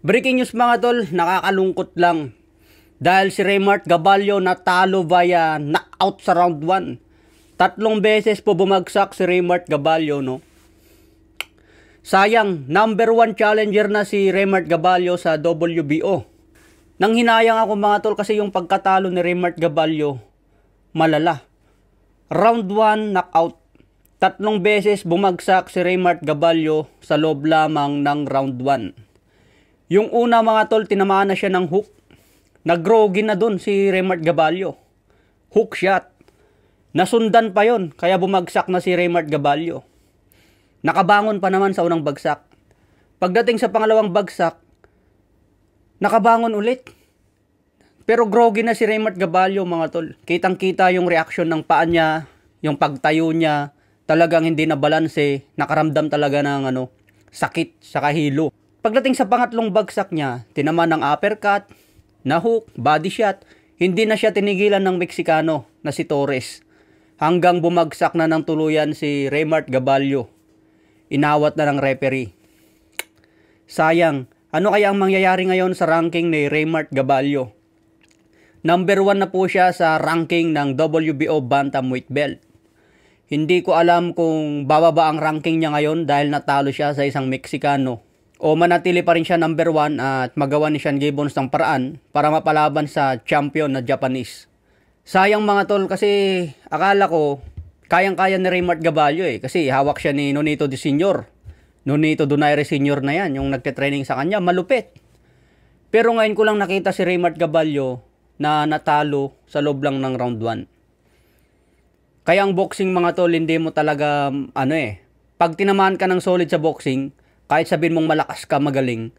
Breaking news mga tol, nakakalungkot lang. Dahil si Raymart Gaballo natalo via knockout sa round 1. 3 beses po bumagsak si Raymart Gaballo, no? Sayang, number 1 challenger na si Raymart Gaballo sa WBO. Nang hinayang ako mga tol kasi yung pagkatalo ni Raymart Gaballo, malala. Round 1, knockout. 3 beses bumagsak si Raymart Gaballo sa loob lamang ng round 1. Yung una mga tol, tinamaan na siya ng hook. Nagrogi na dun si Raymart Gaballo. Hook shot. Nasundan pa yon, kaya bumagsak na si Raymart Gaballo. Nakabangon pa naman sa unang bagsak. Pagdating sa pangalawang bagsak, nakabangon ulit. Pero grogi na si Raymart Gaballo mga tol. Kitang-kita yung reaksyon ng paa niya, yung pagtayo niya, talagang hindi na balanse, nakaramdam talaga ng sakit sa kahilo. Pagdating sa pangatlong bagsak niya, tinaman ng uppercut, na hook, body shot, hindi na siya tinigilan ng Meksikano na si Torres. Hanggang bumagsak na ng tuluyan si Raymart Gaballo. Inawat na ng referee. Sayang, ano kaya ang mangyayari ngayon sa ranking ni Raymart Gaballo? Number 1 na po siya sa ranking ng WBO Bantamweight Belt. Hindi ko alam kung bababa ang ranking niya ngayon dahil natalo siya sa isang Meksikano. O manatili pa rin siya number 1 at magawa ni Sean Gibbons ng paraan para mapalaban sa champion na Japanese. Sayang mga tol kasi akala ko kayang-kaya ni Raymart Gaballo kasi hawak siya ni Nonito de Senior. Nonito Donaire Senior na yan, yung nagte-training sa kanya, malupit. Pero ngayon ko lang nakita si Raymart Gaballo na natalo sa loob lang ng round 1. Kaya ang boxing mga tol, hindi mo talaga pag tinamaan ka ng solid sa boxing, kahit sabihin mong malakas ka, magaling,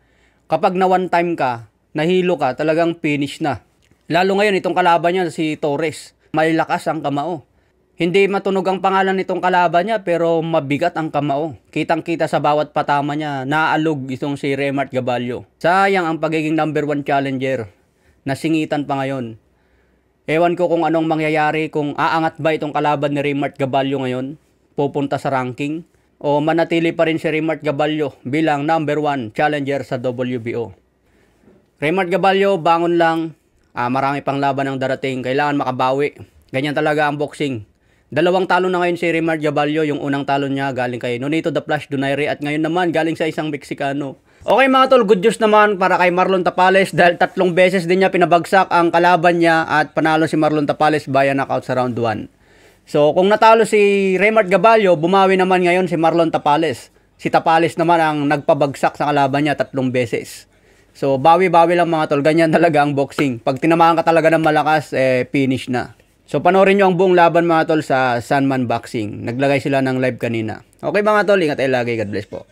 kapag na one time ka, nahilo ka, talagang finish na. Lalo ngayon, itong kalaban niya, si Torres, malakas ang kamao. Hindi matunog ang pangalan nitong kalaban niya, pero mabigat ang kamao. Kitang-kita sa bawat patama niya, naaalog itong si Raymart Gaballo. Sayang ang pagiging number 1 challenger, nasingitan pa ngayon. Ewan ko kung anong mangyayari, kung aangat ba itong kalaban ni Raymart Gaballo ngayon, pupunta sa ranking, o manatili pa rin si Raymart Gaballo bilang number 1 challenger sa WBO. Raymart Gaballo, bangon lang. Marami pang laban ang darating. Kailangan makabawi. Ganyan talaga ang boxing. 2 talo na ngayon si Raymart Gaballo. Yung unang talo niya galing kay Nonito the Flash Donaire at ngayon naman galing sa isang Meksikano. Okay mga tol, good news naman para kay Marlon Tapales dahil 3 beses din niya pinabagsak ang kalaban niya at panalo si Marlon Tapales via knockout sa round 1. So, kung natalo si Raymart Gaballo, bumawi naman ngayon si Marlon Tapales. Si Tapales naman ang nagpabagsak sa kalaban niya 3 beses. So, bawi-bawi lang mga tol. Ganyan talaga ang boxing. Pag tinamaan ka talaga ng malakas, finish na. So, panoorin nyo ang buong laban mga tol sa Sunman Boxing. Naglagay sila ng live kanina. Okay mga tol, ingat tayo lagi. God bless po.